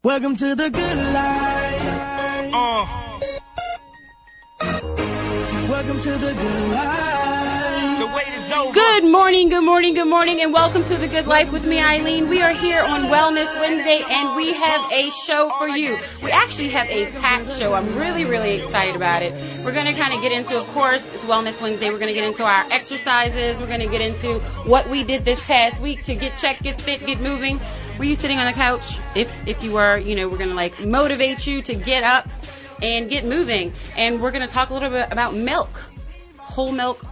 Welcome to the good life. Welcome to the good life. The wait is over. Good morning, good morning, good morning, and welcome to The Good Life with me, Eileen. We are here on Wellness Wednesday, and we have a show for you. We actually have a packed show. I'm really, really excited about it. We're going to kind of get into, of course, it's Wellness Wednesday. We're going to get into our exercises. We're going to get into what we did this past week to get checked, get fit, get moving. Were you sitting on the couch? If you were, we're going to motivate you to get up and get moving. And we're going to talk a little bit about milk, whole milk,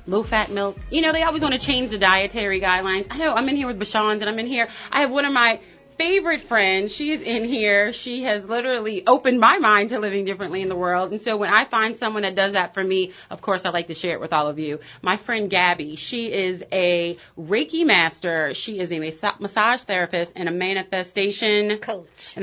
low-fat milk. They always want to change the dietary guidelines. I know, I'm in here with Bashan's, and I'm in here. I have one of my favorite friends. She's in here. She has literally opened my mind to living differently in the world. And so when I find someone that does that for me, of course, I like to share it with all of you. My friend Gabby, she is a Reiki master. She is a massage therapist and a manifestation coach.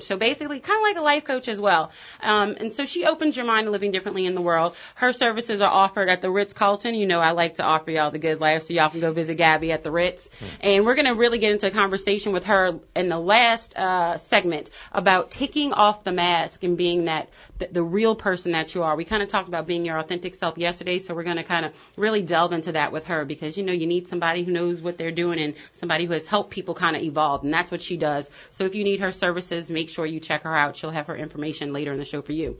So basically kind of like a life coach as well. And so she opens your mind to living differently in the world. Her services are offered at the Ritz-Carlton. I like to offer y'all the good life, so y'all can go visit Gabby at the Ritz. And we're going to really get into a conversation with her in the last segment about taking off the mask and being the real person that you are. We kind of talked about being your authentic self yesterday, so we're going to kind of really delve into that with her because, you need somebody who knows what they're doing and somebody who has helped people kind of evolve, and that's what she does. So if you need her services, make sure you check her out. She'll have her information later in the show for you.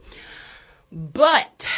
But,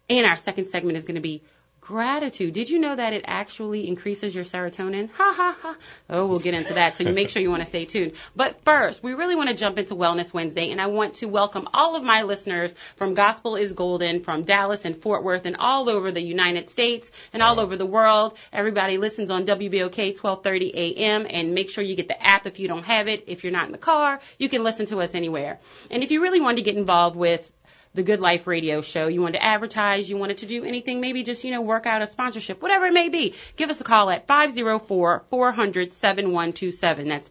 and our second segment is going to be gratitude. Did you know that it actually increases your serotonin? Ha, ha, ha. Oh, we'll get into that, so you make sure you want to stay tuned. But first, we really want to jump into Wellness Wednesday, and I want to welcome all of my listeners from Gospel is Golden, from Dallas and Fort Worth, and all over the United States and all over the world. Everybody listens on WBOK 1230 AM, and make sure you get the app if you don't have it. If you're not in the car, you can listen to us anywhere. And if you really wanted to get involved with the Good Life radio show, you wanted to advertise, you wanted to do anything, maybe just, work out a sponsorship, whatever it may be, give us a call at 504-400-7127. That's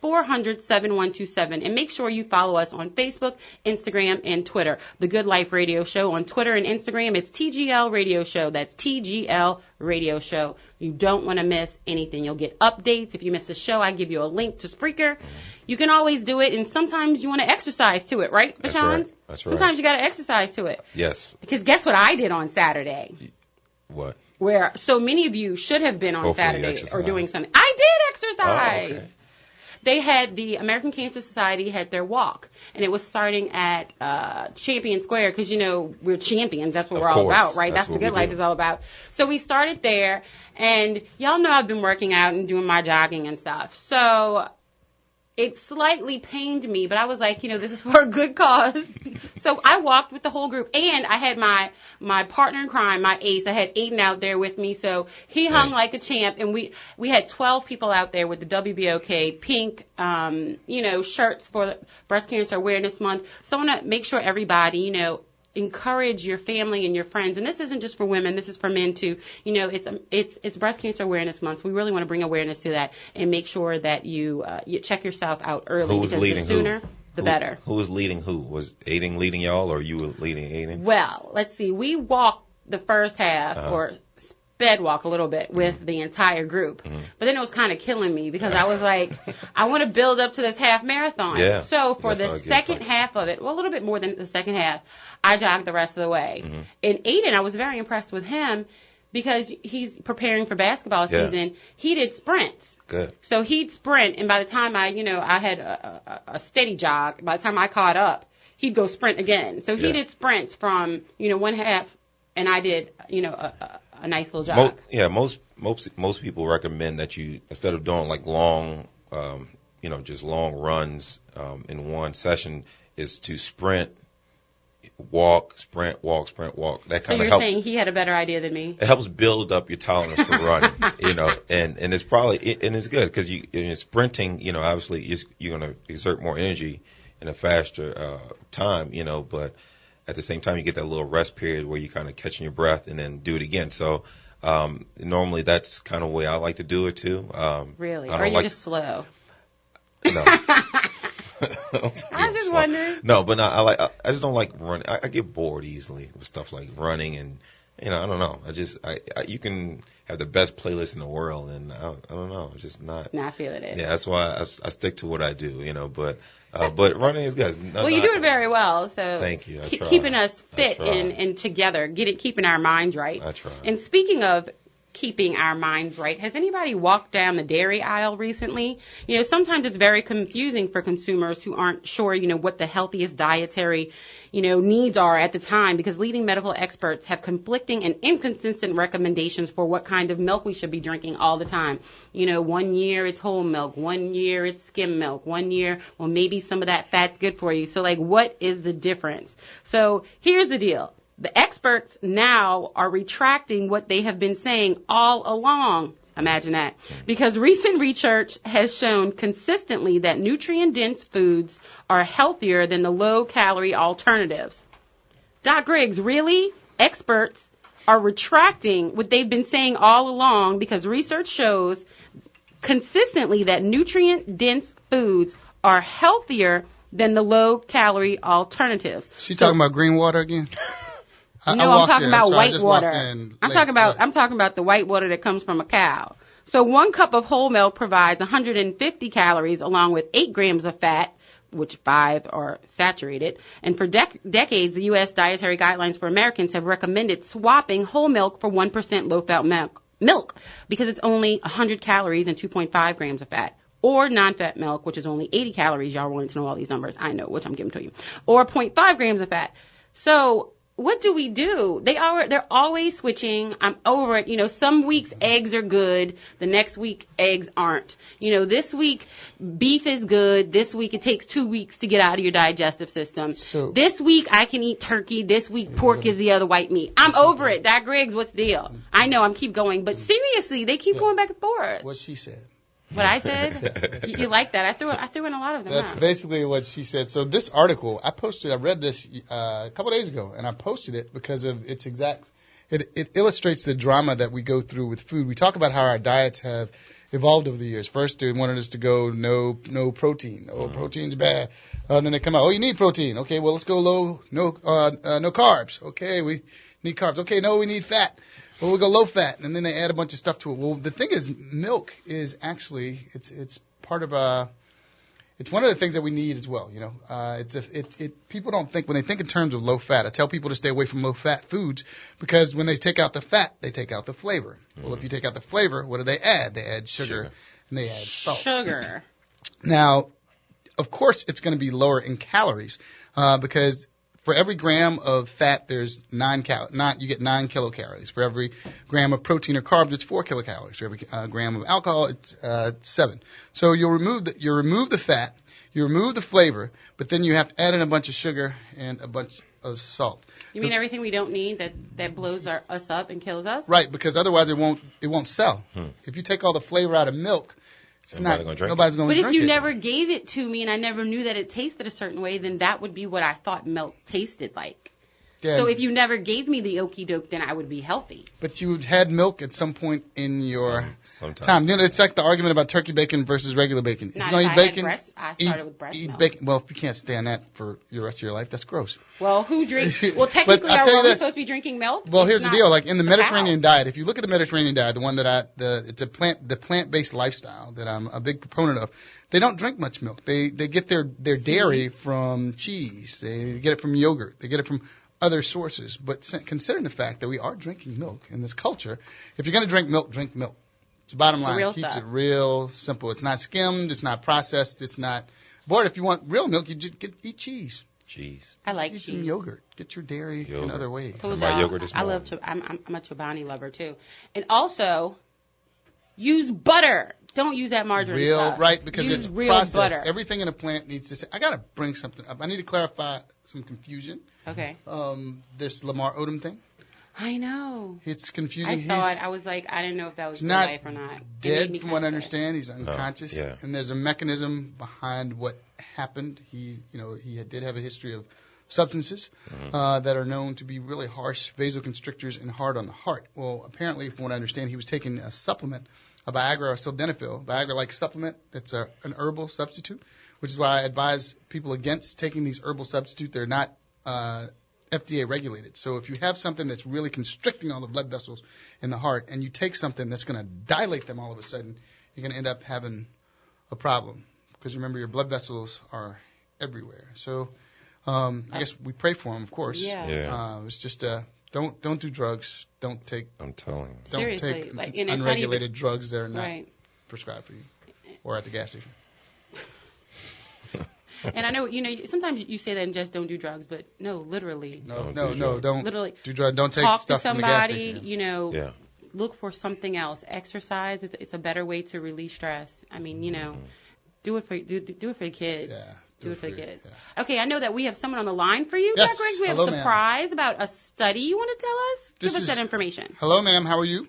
504-400-7127. And make sure you follow us on Facebook, Instagram, and Twitter. The Good Life radio show on Twitter and Instagram, it's TGL radio show. That's TGL radio show. You don't want to miss anything. You'll get updates. If you miss a show, I give you a link to Spreaker. You can always do it, and sometimes you want to exercise to it, right, Bashan? That's right. Sometimes you got to exercise to it. Yes. Because guess what I did on Saturday? What? Where so many of you should have been on Saturday or doing something. I did exercise. Oh, okay. They had the American Cancer Society had their walk, and it was starting at Champion Square because, we're champions. That's what we're all about, right? That's what Good Life is all about. So we started there, and y'all know I've been working out and doing my jogging and stuff. So it slightly pained me, but I was like, this is for a good cause. So I walked with the whole group, and I had my partner in crime, my ace. I had Aiden out there with me, so he hung like a champ, and we had 12 people out there with the WBOK pink, shirts for Breast Cancer Awareness Month. So I want to make sure everybody, encourage your family and your friends. And this isn't just for women. This is for men too. It's Breast Cancer Awareness Month. So we really want to bring awareness to that and make sure that you check yourself out early. Who's because leading the sooner, the better. Who was leading who? Was Aiden leading y'all or you were leading Aiden? Well, let's see. We walked the first half or sped walk a little bit with the entire group. But then it was kind of killing me because I was like, I want to build up to this half marathon. Yeah, so for the second half of it, well, a little bit more than the second half, I jogged the rest of the way. And Aiden, I was very impressed with him because he's preparing for basketball season. He did sprints. Good. So he'd sprint, and by the time I had a steady jog, by the time I caught up, he'd go sprint again. So he did sprints from, one half, and I did, a nice little jog. Most people recommend that you, instead of doing like long, just long runs in one session, is to sprint, walk, sprint, walk, sprint, walk. That kind of helps. So you're saying he had a better idea than me? It helps build up your tolerance for running, and it's probably, and it's good because in sprinting, obviously you're going to exert more energy in a faster time, but at the same time you get that little rest period where you're kind of catching your breath and then do it again. So normally that's kind of the way I like to do it too. Really? Or are you just slow? No. I was just wondering. No, but I just don't like running. I get bored easily with stuff like running and I don't know. You can have the best playlist in the world, and I don't know, it's just not. Not feeling it. Yeah, that's why I stick to what I do, but running is good. Well, you do it very well. So thank you. I try. Keeping us fit and together, keeping our minds right. I try. And speaking of keeping our minds right, has anybody walked down the dairy aisle recently? Sometimes it's very confusing for consumers who aren't sure, what the healthiest dietary, needs are at the time, because leading medical experts have conflicting and inconsistent recommendations for what kind of milk we should be drinking all the time. 1 year it's whole milk, 1 year it's skim milk, 1 year, well, maybe some of that fat's good for you. So, what is the difference? So here's the deal. The experts now are retracting what they have been saying all along. Imagine that. Because recent research has shown consistently that nutrient-dense foods are healthier than the low-calorie alternatives. Doc Griggs, really? Experts are retracting what they've been saying all along because research shows consistently that nutrient-dense foods are healthier than the low-calorie alternatives. She's talking about green water again? No, I'm talking about white water. I'm talking about the white water that comes from a cow. So 1 cup of whole milk provides 150 calories along with 8 grams of fat, which 5 are saturated. And for decades, the U.S. Dietary Guidelines for Americans have recommended swapping whole milk for 1% low-fat milk because it's only 100 calories and 2.5 grams of fat. Or non-fat milk, which is only 80 calories. Y'all wanted to know all these numbers. I know, which I'm giving to you. Or 0.5 grams of fat. So what do we do? They're always switching. I'm over it. Some weeks eggs are good. The next week eggs aren't. This week beef is good. This week it takes 2 weeks to get out of your digestive system. So this week I can eat turkey. This week pork is the other white meat. I'm over it. Doc Griggs, what's the deal? I know I'm keep going, but seriously, they keep going back and forth. What she said. What I said? You like that? I threw in a lot of them. That's basically what she said. So this article, I read this a couple of days ago, and I posted it because of its it illustrates the drama that we go through with food. We talk about how our diets have evolved over the years. First, they wanted us to go no protein. Oh, protein's bad. Then they come out, oh, you need protein. Okay, well, let's go low, no carbs. Okay, we need carbs. Okay, no, we need fat. Well, we'll go low fat, and then they add a bunch of stuff to it. Well, the thing is, milk is actually it's part of it's one of the things that we need as well. People don't think when they think in terms of low fat. I tell people to stay away from low fat foods because when they take out the fat, they take out the flavor. Well, if you take out the flavor, what do they add? They add sugar. And they add salt. Sugar. Now, of course, it's going to be lower in calories because for every gram of fat, there's you get 9 kilocalories. For every gram of protein or carbs, it's 4 kilocalories. For every gram of alcohol, it's 7. So you'll remove the fat, you remove the flavor, but then you have to add in a bunch of sugar and a bunch of salt. You mean everything we don't need that blows us up and kills us? Right, because otherwise it won't sell. If you take all the flavor out of milk, nobody's going to drink it. But if you never gave it to me and I never knew that it tasted a certain way, then that would be what I thought milk tasted like. Yeah. So if you never gave me the okie doke, then I would be healthy. But you had milk at some point in your time. It's like the argument about turkey bacon versus regular bacon. Not if I had breast. I started with breast milk. Bacon. Well, if you can't stand that for the rest of your life, that's gross. Well, who drinks? Well, technically, are we supposed to be drinking milk? Well, here's the deal. Like in the Mediterranean diet, if you look at the Mediterranean diet, the one that it's the plant-based lifestyle that I'm a big proponent of. They don't drink much milk. They get their dairy from cheese. They get it from yogurt. They get it from other sources. But considering the fact that we are drinking milk in this culture, if you're going to drink milk, drink milk. It's the bottom line. It keeps it real simple. It's not skimmed. It's not processed. It's not. Boy, if you want real milk, you just eat cheese. Cheese. I like Get cheese. Some yogurt. Get your dairy in other ways. My yogurt is I'm a Chobani lover too, and also use butter. Don't use that margarine stuff. Right, because use it's real processed. Butter. Everything in a plant needs to say. I got to bring something up. I need to clarify some confusion. Okay. This Lamar Odom thing. I know. It's confusing. I saw it. I was like, I didn't know if that was real life or not. Dead, from what I understand. He's unconscious. Oh, yeah. And there's a mechanism behind what happened. He did have a history of substances that are known to be really harsh, vasoconstrictors and hard on the heart. Well, apparently, from what I understand, he was taking a supplement, a Viagra or sildenafil, Viagra-like supplement that's an herbal substitute, which is why I advise people against taking these herbal substitutes. They're not FDA regulated. So if you have something that's really constricting all the blood vessels in the heart, and you take something that's going to dilate them all of a sudden, you're going to end up having a problem. Because remember, your blood vessels are everywhere. So I guess we pray for them, of course. Yeah. It's just don't do drugs. Don't take. I'm telling you. Don't Seriously, take like, and unregulated drugs that are not Right. prescribed for you, or at the gas station. And I know, sometimes you say that and just don't do drugs, but no, literally. Don't Literally. do drugs. Don't take Talk to stuff from the gas somebody, station. Yeah. look for something else. Exercise, it's a better way to release stress. I mean, do it for your kids. Yeah. Do it for the kids. Yeah. Okay, I know that we have someone on the line for you, Yes. Dr. Griggs. We have Hello, a ma'am. surprise about a study you want to tell us. This Give us is- that information. Hello, ma'am. How are you?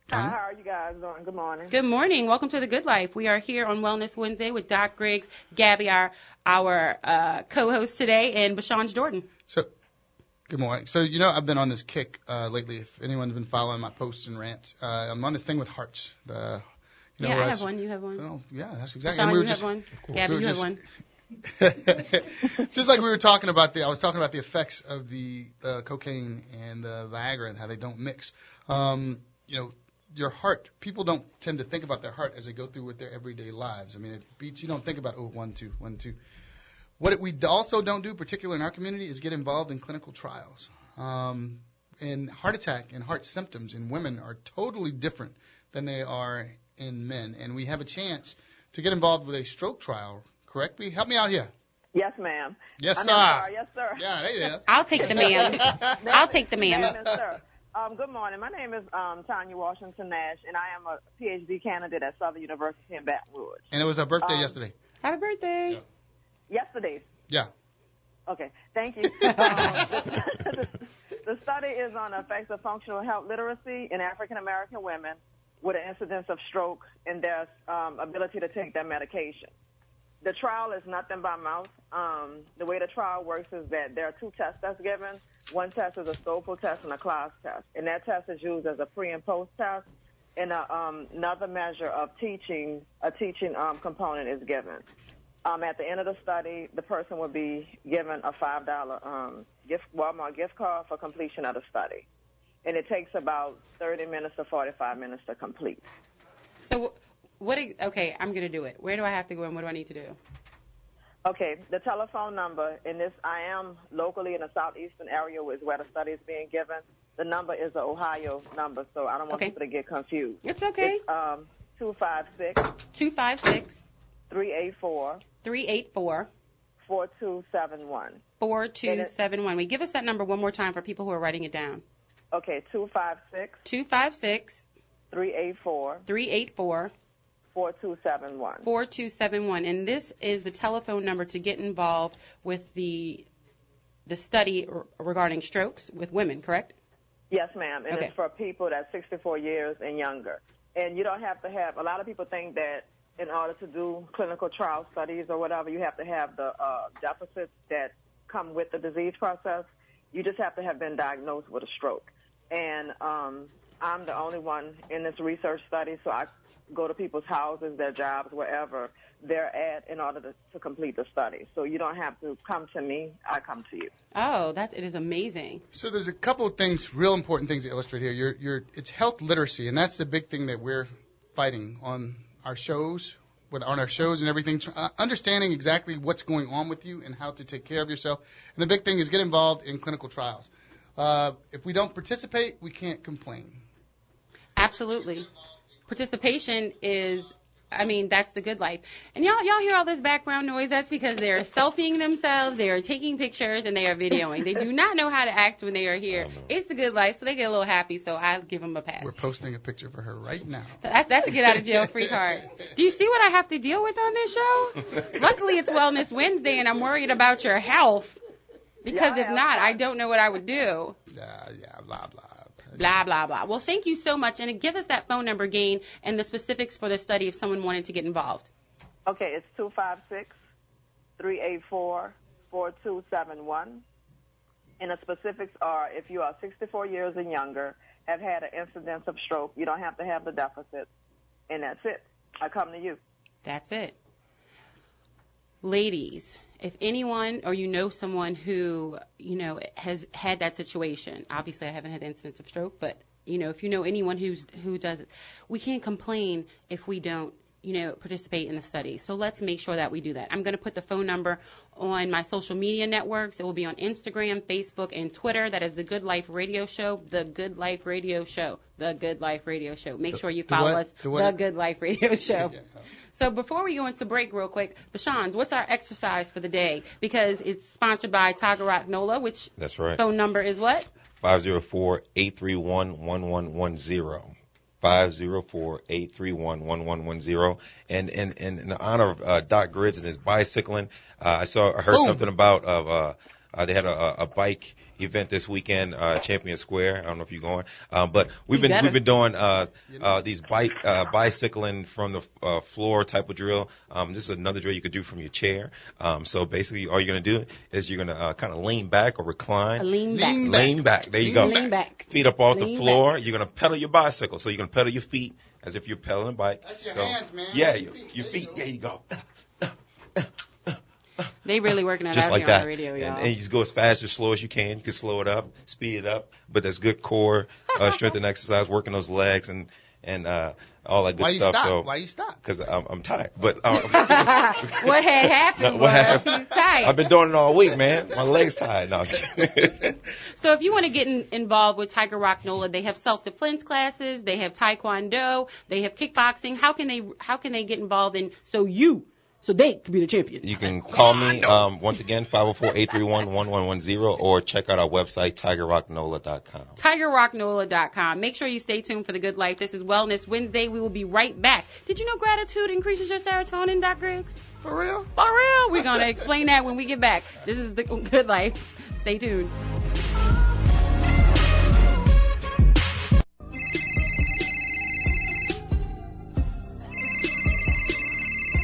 Hi, how are you guys doing? Good morning. Good morning. Welcome to The Good Life. We are here on Wellness Wednesday with Doc Griggs, Gabby, our co-host today, and Bashan Jordan. So, good morning. So, I've been on this kick lately. If anyone's been following my posts and rants, I'm on this thing with hearts. I have one. You have one. Oh, yeah, that's exactly. Bashan, and we were you just, have one. Gabby, we were you have just- one. just like we were talking about I was talking about the effects of the cocaine and the Viagra and how they don't mix. Your heart, people don't tend to think about their heart as they go through with their everyday lives. I mean, it beats, you don't think about, 1, 2, 1, 2. What we also don't do, particularly in our community, is get involved in clinical trials. And heart attack and heart symptoms in women are totally different than they are in men. And we have a chance to get involved with a stroke trial, correct? Help me out here. Yes, ma'am. Yes, I'm sir. sorry. Yes, sir. Yeah, there it is. I'll take the man. I'll take the man. Yes, sir. Good morning. My name is Tanya Washington Nash, and I am a PhD candidate at Southern University in Baton Rouge. And it was her birthday yesterday. Happy birthday. Yeah. Yesterday. Yeah. Okay, thank you. The study is on the effects of functional health literacy in African American women with an incidence of stroke and their ability to take their medication. The trial is nothing by mouth. The way the trial works is that there are 2 tests that's given. One test is a Stoffel test and a class test, and that test is used as a pre and post test. And another measure of a teaching component is given. At the end of the study, the person will be given a $5 Walmart gift card for completion of the study, and it takes about 30 minutes to 45 minutes to complete. So, okay, I'm going to do it. Where do I have to go and what do I need to do? Okay, the telephone number in this, I am locally in the southeastern area is where the study is being given. The number is the Ohio number, so I don't want people to get confused. It's okay. It's 256 384 4271. 4271. Wait, give us that number one more time for people who are writing it down. Okay, 256 384 4271. 4271. And this is the telephone number to get involved with the study regarding strokes with women, correct? Yes, ma'am. And Okay. it's for people that's 64 years and younger. And you don't have to have, a lot of people think that in order to do clinical trial studies or whatever, you have to have the deficits that come with the disease process. You just have to have been diagnosed with a stroke. And I'm the only one in this research study, so I go to people's houses, their jobs, wherever they're at in order to complete the study. So you don't have to come to me, I come to you. Oh, it is amazing. So there's a couple of things, real important things to illustrate here. It's health literacy, and that's the big thing that we're fighting on our shows, and everything, understanding exactly what's going on with you and how to take care of yourself. And the big thing is get involved in clinical trials. If we don't participate, we can't complain. Absolutely. Participation that's the good life. And y'all hear all this background noise? That's because they're selfieing themselves, they are taking pictures, and they are videoing. They do not know how to act when they are here. It's the good life, so they get a little happy, so I'll give them a pass. We're posting a picture for her right now. That's a get-out-of-jail-free card. Do you see what I have to deal with on this show? Luckily, it's Wellness Wednesday, and I'm worried about your health. Because if not, I don't know what I would do. Yeah, blah, blah. Blah, blah, blah. Well, thank you so much. And give us that phone number, Gain, and the specifics for the study if someone wanted to get involved. Okay, it's 256-384-4271. And the specifics are if you are 64 years and younger, have had an incidence of stroke, you don't have to have the deficit, and that's it. I come to you. That's it. Ladies if anyone or you know someone who, has had that situation, obviously I haven't had the incidence of stroke, but, if you know anyone who does it, we can't complain if we don't, participate in the study. So let's make sure that we do that. I'm going to put the phone number on my social media networks. It will be on Instagram, Facebook, and Twitter. That is The Good Life Radio Show, The Good Life Radio Show, The Good Life Radio Show. Make sure you follow us, The Good Life Radio Show. So before we go into break real quick, Bashan, what's our exercise for the day? Because it's sponsored by Tiger Rock NOLA, which that's right. Phone number is what? 504-831-1110. 504-831-1110. And in the honor of Doc Griggs and his bicycling, I heard something about they had a bike event this weekend, Champion Square. I don't know if you're going, but we've been doing these bicycling from the floor type of drill. This is another drill you could do from your chair. So basically, all you're gonna do is you're gonna kind of lean back or recline. Lean back. There you go. Lean back. Feet up off the floor. You're gonna pedal your bicycle. So you're gonna pedal your feet as if you're pedaling a bike. That's your hands, man. Yeah, your feet. There you go. They really working it just out like here that. on the radio, y'all. And you just go as fast or slow as you can. You can slow it up, speed it up, but that's good core strength and exercise, working those legs and all that good stuff. So why you stop? Because I'm tired. But what had happened? What happened? He's tired. I've been doing it all week, man. My legs tired. No, I'm just kidding. So if you want to get involved with Tiger Rock NOLA, they have self-defense classes, they have taekwondo, they have kickboxing. How can they get involved in so they can be the champion? You can call me, once again, 504-831-1110, or check out our website, TigerRockNOLA.com. TigerRockNOLA.com. Make sure you stay tuned for The Good Life. This is Wellness Wednesday. We will be right back. Did you know gratitude increases your serotonin, Doc Griggs? For real? For real. We're going to explain that when we get back. This is The Good Life. Stay tuned.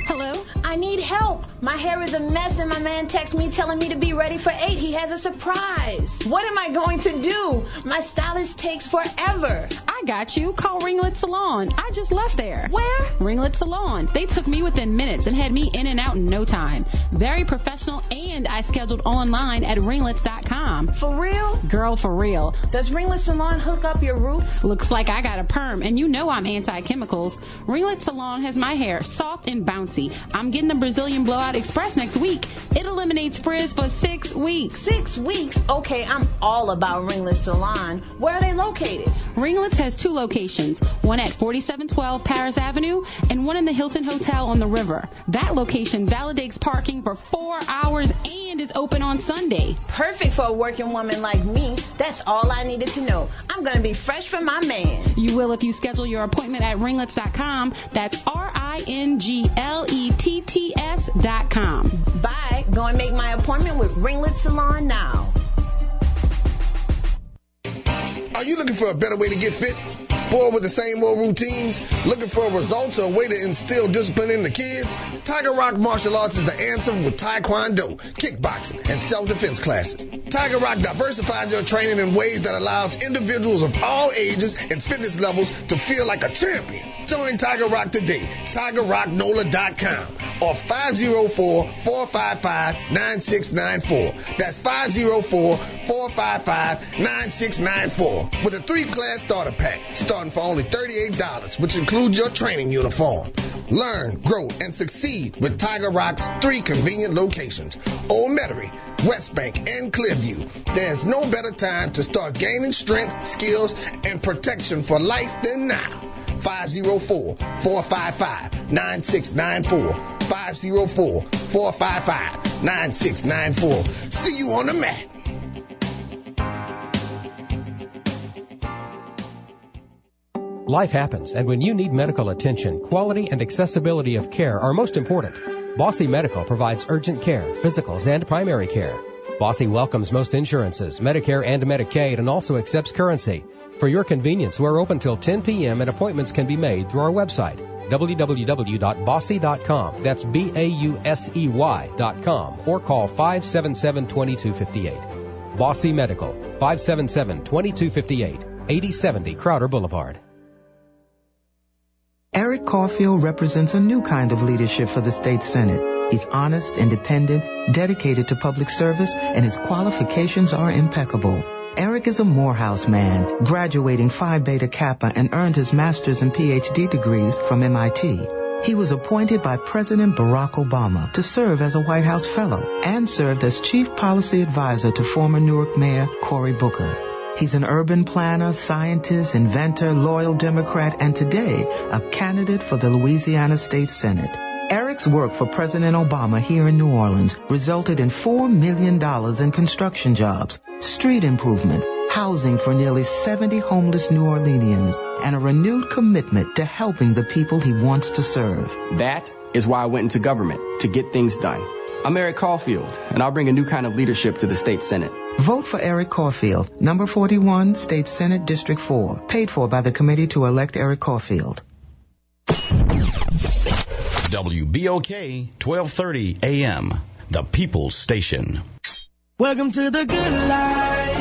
Hello? I need help. My hair is a mess and my man texts me telling me to be ready for 8. He has a surprise. What am I going to do? My stylist takes forever. I got you. Call Ringlet Salon. I just left there. Where? Ringlet Salon. They took me within minutes and had me in and out in no time. Very professional, and I scheduled online at ringlets.com. For real? Girl, for real. Does Ringlet Salon hook up your roots? Looks like I got a perm, and you know I'm anti-chemicals. Ringlet Salon has my hair soft and bouncy. I'm getting the Brazilian Blowout Express next week. It eliminates frizz for 6 weeks. 6 weeks? Okay, I'm all about Ringlet Salon. Where are they located? Ringlets has 2 locations, one at 4712 Paris Avenue and one in the Hilton Hotel on the river. That location validates parking for 4 hours and is open on Sunday. Perfect for a working woman like me. That's all I needed to know. I'm going to be fresh for my man. You will if you schedule your appointment at ringlets.com. That's RINGLETTS.com. Bye. Go and make my appointment with Ringlet Salon now. Are you looking for a better way to get fit? Bored with the same old routines? Looking for results or a way to instill discipline in the kids? Tiger Rock Martial Arts is the answer with Taekwondo, kickboxing, and self-defense classes. Tiger Rock diversifies your training in ways that allows individuals of all ages and fitness levels to feel like a champion. Join Tiger Rock today. TigerRockNOLA.com or 504-455-9694. That's 504-455-9694 with a 3-class starter pack starting for only $38, which includes your training uniform. Learn, grow, and succeed with Tiger Rock's 3 convenient locations: Old Metairie, West Bank, and Clearview. There's no better time to start gaining strength, skills, and protection for life than now. 504-455-9694. 504-455-9694. See you on the mat. Life happens, and when you need medical attention, quality and accessibility of care are most important. Bossy Medical provides urgent care, physicals, and primary care. Bossy welcomes most insurances, Medicare and Medicaid, and also accepts currency. For your convenience, we're open till 10 p.m. and appointments can be made through our website, www.bossy.com. That's BAUSEY.com, or call 577-2258. Bossy Medical, 577-2258, 8070 Crowder Boulevard. Eric Caulfield represents a new kind of leadership for the state Senate. He's honest, independent, dedicated to public service, and his qualifications are impeccable. Eric is a Morehouse man, graduating Phi Beta Kappa and earned his master's and PhD degrees from MIT. He was appointed by President Barack Obama to serve as a White House fellow and served as chief policy advisor to former Newark Mayor Cory Booker. He's an urban planner, scientist, inventor, loyal Democrat, and today a candidate for the Louisiana State Senate. Eric's work for President Obama here in New Orleans resulted in $4 million in construction jobs, street improvements, housing for nearly 70 homeless New Orleanians, and a renewed commitment to helping the people he wants to serve. That is why I went into government, to get things done. I'm Eric Caulfield, and I'll bring a new kind of leadership to the state Senate. Vote for Eric Caulfield, number 41, State Senate, District 4, paid for by the Committee to Elect Eric Caulfield. WBOK 1230 AM, the People's Station. Welcome to the good life.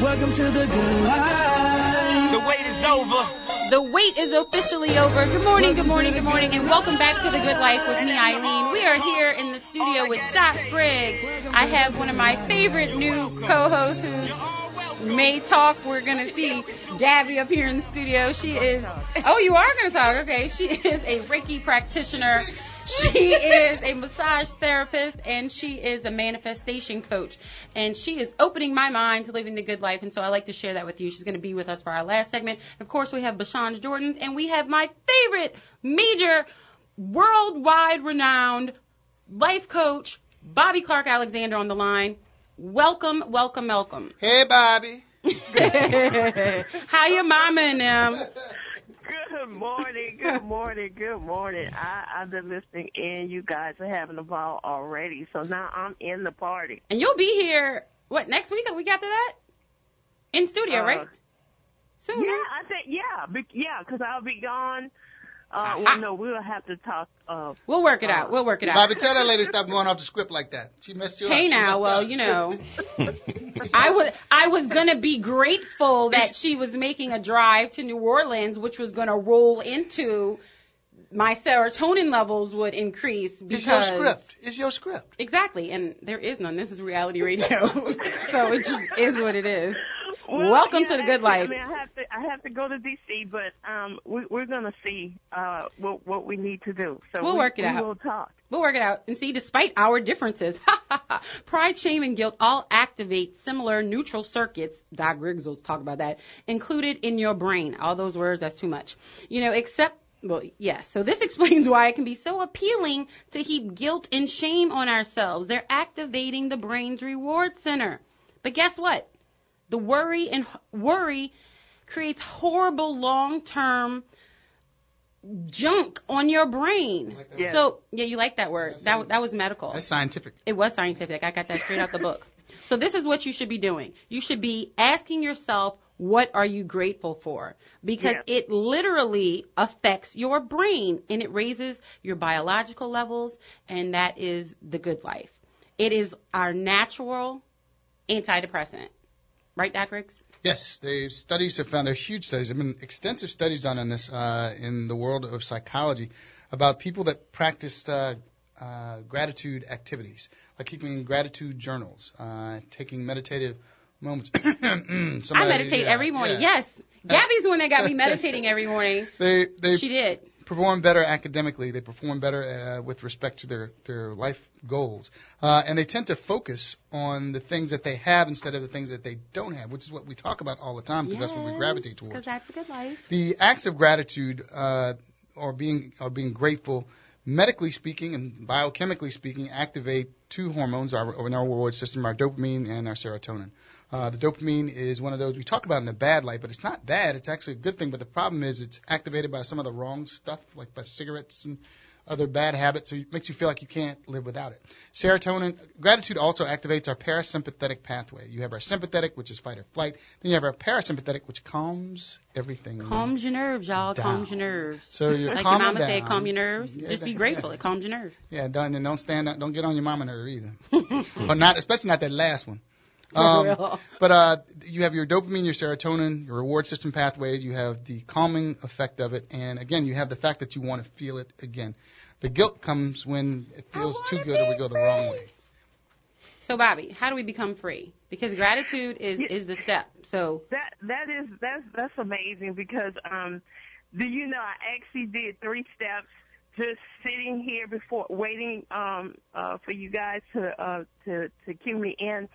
Welcome to the good life. The wait is over. The wait is officially over. Good morning, good morning, good morning, and welcome back to The Good Life with me, Eileen. We are here in the studio with Doc Briggs. I have one of my favorite new co-hosts who may talk. We're going to see Gabby up here in the studio. She is, oh, you are going to talk. Okay. She is a Reiki practitioner. She is a massage therapist, and she is a manifestation coach. And she is opening my mind to living the good life, and so I like to share that with you. She's going to be with us for our last segment. Of course, we have Bashan Jordan, and we have my favorite major, worldwide renowned life coach, Bobby Clark Alexander, on the line. Welcome, welcome, welcome. Hey, Bobby. How your mama and them? Good morning, good morning, good morning. I've been listening in. You guys are having a ball already, so now I'm in the party. And you'll be here, what, next week, a week after that? In studio, right? Soon, yeah, right? I think, yeah, because I'll be gone. No, we'll have to talk. We'll work it out. We'll work it out. Bobby, tell that lady to stop going off the script like that. She messed you up. Hey now, well, you know, I was gonna be grateful that she was making a drive to New Orleans, which was gonna roll into my serotonin levels would increase because It's your script. Exactly, and there is none. This is reality radio, so it just is what it is. Well, welcome to the good life. I mean, I have to go to D.C., but we're gonna see what we need to do. So we'll work it out. We'll talk. We'll work it out. And see, despite our differences, pride, shame, and guilt all activate similar neutral circuits. Doc Griggs will talk about that. Included in your brain. All those words, that's too much. You know, except. Well, yes. So this explains why it can be so appealing to heap guilt and shame on ourselves. They're activating the brain's reward center. But guess what? The worry creates horrible long-term junk on your brain. Like that. So, yeah, you like that word. That was medical. That's scientific. It was scientific. I got that straight out the book. So this is what you should be doing. You should be asking yourself, what are you grateful for? Because it literally affects your brain, and it raises your biological levels, and that is the good life. It is our natural antidepressant. Right, Dr. Riggs? Yes, studies have found, they're huge studies. There have been extensive studies done on this in the world of psychology about people that practiced gratitude activities, like keeping gratitude journals, taking meditative moments. I meditate every morning. Yeah. Yes. Gabby's the one that got me meditating every morning. She did. Perform better academically. They perform better with respect to their life goals. And they tend to focus on the things that they have instead of the things that they don't have, which is what we talk about all the time because that's what we gravitate towards. Because that's a good life. The acts of gratitude or being grateful, medically speaking and biochemically speaking, activate two hormones in our reward system, our dopamine and our serotonin. The dopamine is one of those we talk about in a bad light, but it's not bad. It's actually a good thing. But the problem is it's activated by some of the wrong stuff, like by cigarettes and other bad habits. So it makes you feel like you can't live without it. Serotonin, gratitude also activates our parasympathetic pathway. You have our sympathetic, which is fight or flight. Then you have our parasympathetic, which calms everything. Calms your nerves, y'all. Down. Calms your nerves. So you're like calming your mama down. said, calm your nerves. Yeah, just be grateful. It calms your nerves. Yeah, don't stand up. Don't get on your mama nerve either. But especially not that last one. But you have your dopamine, your serotonin, your reward system pathways. You have the calming effect of it. And, again, you have the fact that you want to feel it again. The guilt comes when it feels too good or we go the wrong way. So, Bobby, how do we become free? Because gratitude is the step. So that's amazing because do you know I actually did 3 steps just sitting here before waiting for you guys to cue me in.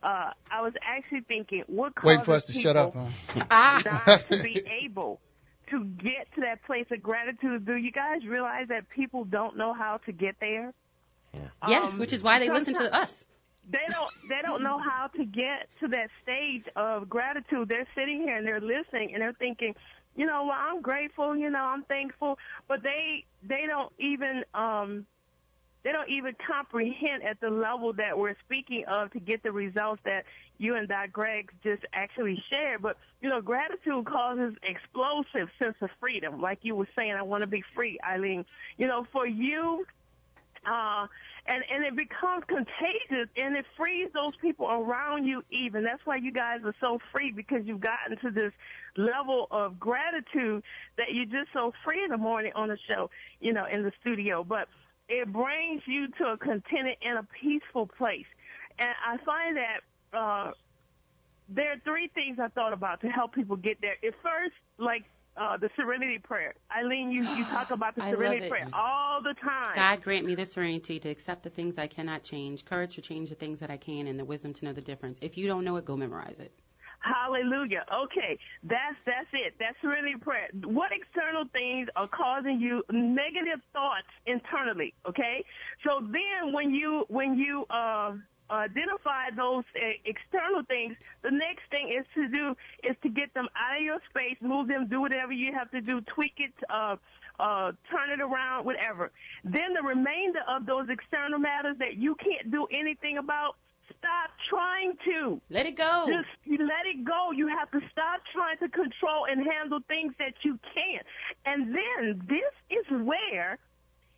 I was actually thinking what causes waiting for us to shut up, huh? not to be able to get to that place of gratitude. Do you guys realize that people don't know how to get there? Yes, which is why they listen to us. They don't know how to get to that stage of gratitude. They're sitting here and they're listening and they're thinking, you know, well, I'm grateful, you know, I'm thankful, but they don't even comprehend at the level that we're speaking of to get the results that you and Dr. Greg just actually shared. But, you know, gratitude causes explosive sense of freedom. Like you were saying, I want to be free, Eileen. You know, for you, and it becomes contagious, and it frees those people around you even. That's why you guys are so free, because you've gotten to this level of gratitude that you're just so free in the morning on the show, you know, in the studio. But it brings you to a contented and a peaceful place. And I find that there are 3 things I thought about to help people get there. At first, like, the serenity prayer. Eileen, you talk about the serenity prayer all the time. God grant me the serenity to accept the things I cannot change, courage to change the things that I can, and the wisdom to know the difference. If you don't know it, go memorize it. Hallelujah. Okay, that's it. That's serenity prayer. What external things are causing you negative thoughts internally? Okay, so then when you identify those external things, the next thing is to get them out of your space, move them, do whatever you have to do, tweak it, turn it around, whatever. Then the remainder of those external matters that you can't do anything about, stop trying to. Let it go. Just let it go. You have to stop trying to control and handle things that you can't. And then this is where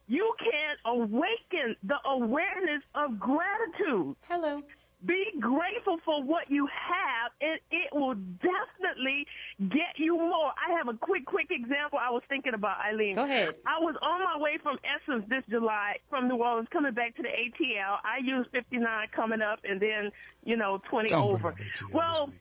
you can awaken the awareness of gratitude. Hello. Be grateful for what you have, and it will definitely get you more. I have a quick example I was thinking about, Eileen. Go ahead. I was on my way from Essence this July from New Orleans coming back to the ATL. I used 59 coming up and then, 20 over. Well,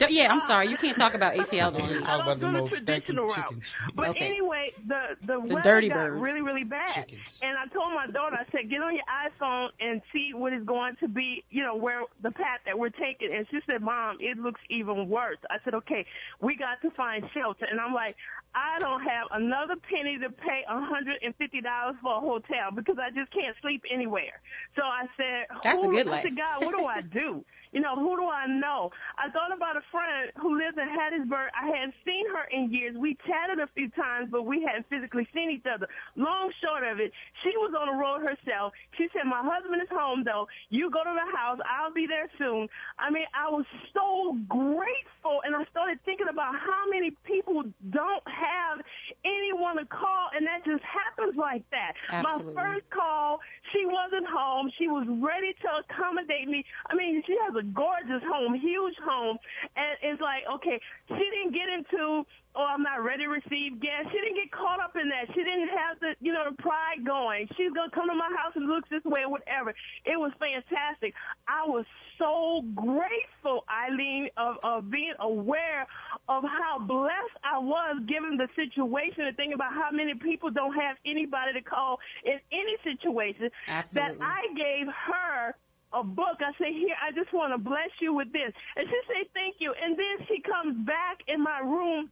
yeah, I'm sorry. You can't talk about ATL this week. Talk about the most traditional route. But okay. Anyway, the weather dirty got birds. really, really bad. Chickens. And I told my daughter, I said, get on your iPhone and see what is going to be, where the path that we're taking. And she said, Mom, it looks even worse. I said, okay, we got to find shelter. And I'm like, I don't have another penny to pay $150 for a hotel because I just can't sleep anywhere. So I said, that's the good life. I said, God, what do I do? Who do I know? I thought about a friend who lives in Hattiesburg. I hadn't seen her in years. We chatted a few times, but we hadn't physically seen each other. Long short of it, she was on the road herself. She said, my husband is home, though. You go to the house. I'll be there soon. I mean, I was so grateful, and I started thinking about how many people don't have anyone to call, and that just happens like that. Absolutely. My first call, she wasn't home. She was ready to accommodate me. I mean, she has a gorgeous home, huge home, and it's like, okay, she didn't get into, I'm not ready to receive guests. She didn't get caught up in that. She didn't have the, the pride going. She's going to come to my house and look this way or whatever. It was fantastic. I was so grateful, Eileen, of being aware of how blessed I was given the situation and thinking about how many people don't have anybody to call in any situation. Absolutely. That I gave her a book. I say, here, I just want to bless you with this. And she said, thank you. And then she comes back in my room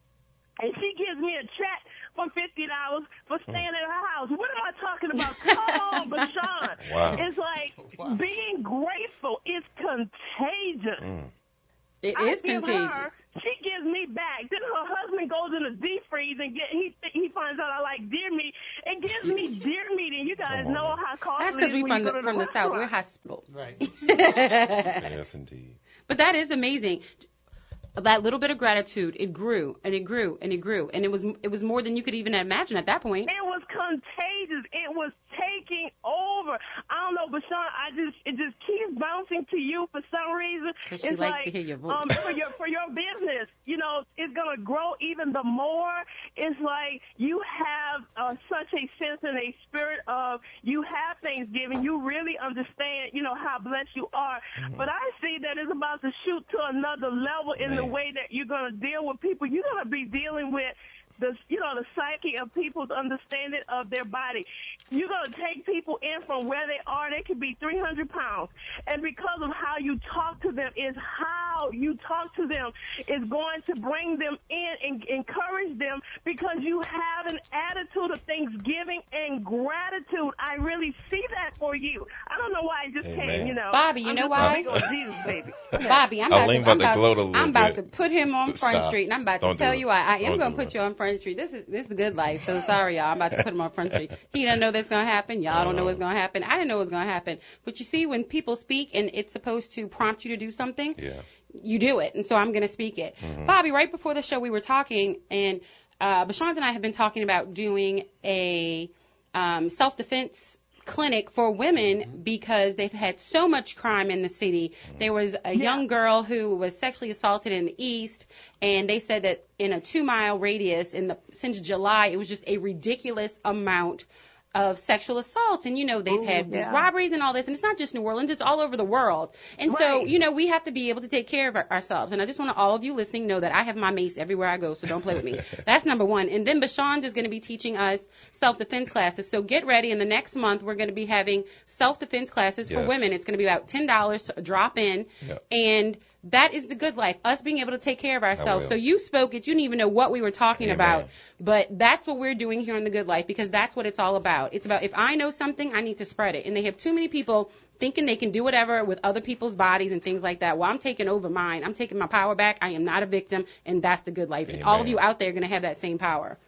and she gives me a check for $50 for staying at her house. What am I talking about? Come on, Bashan. Wow. It's like being grateful is contagious. It is contagious. Her, she gives me back. Then her husband goes in the deep freeze and he finds out I like deer meat and gives me deer meat. And you guys know how costly. That's because we from the South. We're hospitable. Right. Yes, indeed. But that is amazing. that little bit of gratitude, it grew and it grew and it grew, and it was more than you could even imagine at that point. It was contagious. It was taking over. I don't know, but Sean, it just keeps bouncing to you for some reason. Because she likes to hear your voice. For your business, it's gonna grow even the more. It's like you have such a sense and a spirit of you have Thanksgiving. You really understand, how blessed you are. Mm-hmm. But I see that it's about to shoot to another level in the way that you're gonna deal with people. You're gonna be dealing with the psyche of people's understanding of their body. You're going to take people in from where they are. They could be 300 pounds. And because of how you talk to them is going to bring them in and encourage them, because you have an attitude of thanksgiving and gratitude. I really see that for you. I don't know why it just came, Bobby, you know why? Jesus, baby. Bobby, I'm about to put him on Front Stop. Street, and I'm about to tell you why. I am going to put you on Front Street. This is the good life. So sorry, y'all. I'm about to put him on Front Street. He doesn't know that's going to happen. Y'all don't know what's going to happen. I didn't know what's going to happen. But you see, when people speak and it's supposed to prompt you to do something, you do it. And so I'm going to speak it. Mm-hmm. Bobby, right before the show we were talking, and Bashant and I have been talking about doing a self-defense clinic for women because they've had so much crime in the city. There was a young girl who was sexually assaulted in the East, and they said that in a 2-mile radius since July, it was just a ridiculous amount of sexual assaults. And, they've had these robberies and all this. And it's not just New Orleans. It's all over the world. And so, we have to be able to take care of ourselves. And I just want all of you listening know that I have my mace everywhere I go, so don't play with me. That's number one. And then Bashant is going to be teaching us self-defense classes. So get ready. In the next month, we're going to be having self-defense classes for women. It's going to be about $10 to drop in. Yep. And that is the good life, us being able to take care of ourselves. So you spoke it. You didn't even know what we were talking about. But that's what we're doing here on The Good Life, because that's what it's all about. It's about, if I know something, I need to spread it. And they have too many people thinking they can do whatever with other people's bodies and things like that. Well, I'm taking over mine. I'm taking my power back. I am not a victim, and that's the good life. And all of you out there are going to have that same power.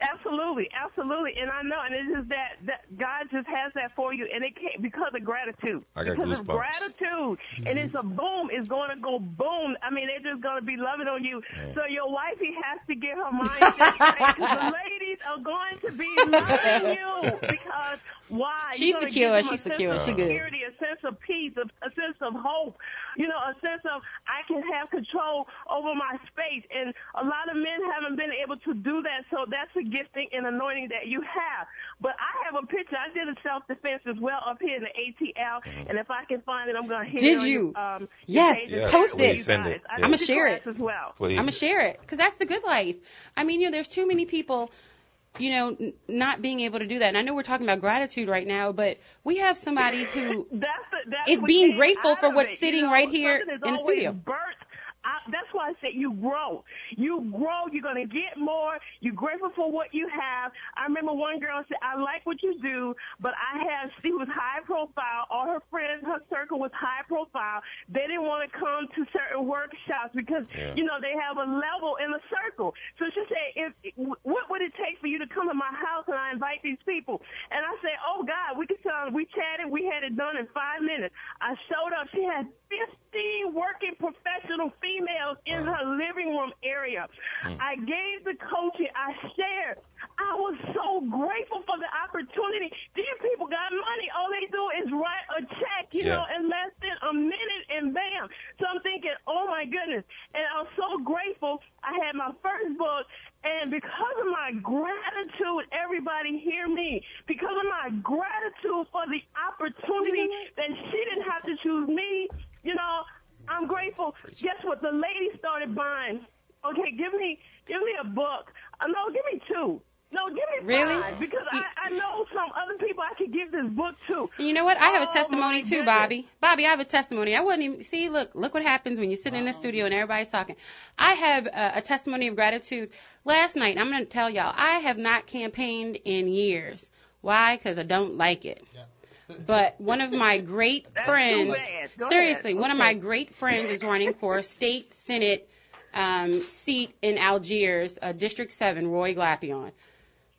Absolutely, absolutely, and I know, and it's just that God just has that for you, and it can't because of gratitude. Because of gratitude, and it's a boom. It's going to go boom. I mean, they're just going to be loving on you. So your wifey has to get her mindset right, because the ladies are going to be loving you. Because why? She's secure. She's secure. She's good. Security, a sense of peace, a sense of hope. A sense of I can have control over my space, and a lot of men haven't been able to do that. So that's a gifting and anointing that you have. But I have a picture. I did a self-defense as well up here in the ATL, and if I can find it, I'm going to hit it on you. Yes, post it. I'm going to share it as well. I'm going to share it, because that's the good life. I mean, there's too many people, not being able to do that. And I know we're talking about gratitude right now, but we have somebody who is being grateful for what's sitting right here in the studio. That's why I said you grow. You grow. You're going to get more. You're grateful for what you have. I remember one girl said, I like what you do, but she was high profile. All her friends, her circle was high profile. They didn't want to come to certain workshops because, they have a level in the circle. So she said, what would it take for you to come to my house and I invite these people? And I said, oh, God, we chatted. We had it done in 5 minutes. I showed up. She had 15 working professional females in her living room area. I gave the coaching. I shared. I was so grateful for the opportunity. These people got money. All they do is write a check, in less than a minute, and bam. So I'm thinking, oh, my goodness. And I'm so grateful. I had my first book, and because of my gratitude, everybody hear me, because of my gratitude for the opportunity that she didn't have to choose me, I'm grateful. Guess what? The lady started buying. Okay, give me a book. No, give me 2. No, give me 5. Because I know some other people I could give this book to. You know what? I have a testimony too, Bobby. Bobby, I have a testimony. I wouldn't even see. Look what happens when you sit in the studio and everybody's talking. I have a testimony of gratitude. Last night, I'm going to tell y'all, I have not campaigned in years. Why? Because I don't like it. Yeah. But one of my great friends, one of my great friends is running for a state senate seat in Algiers, District 7, Roy Glapion.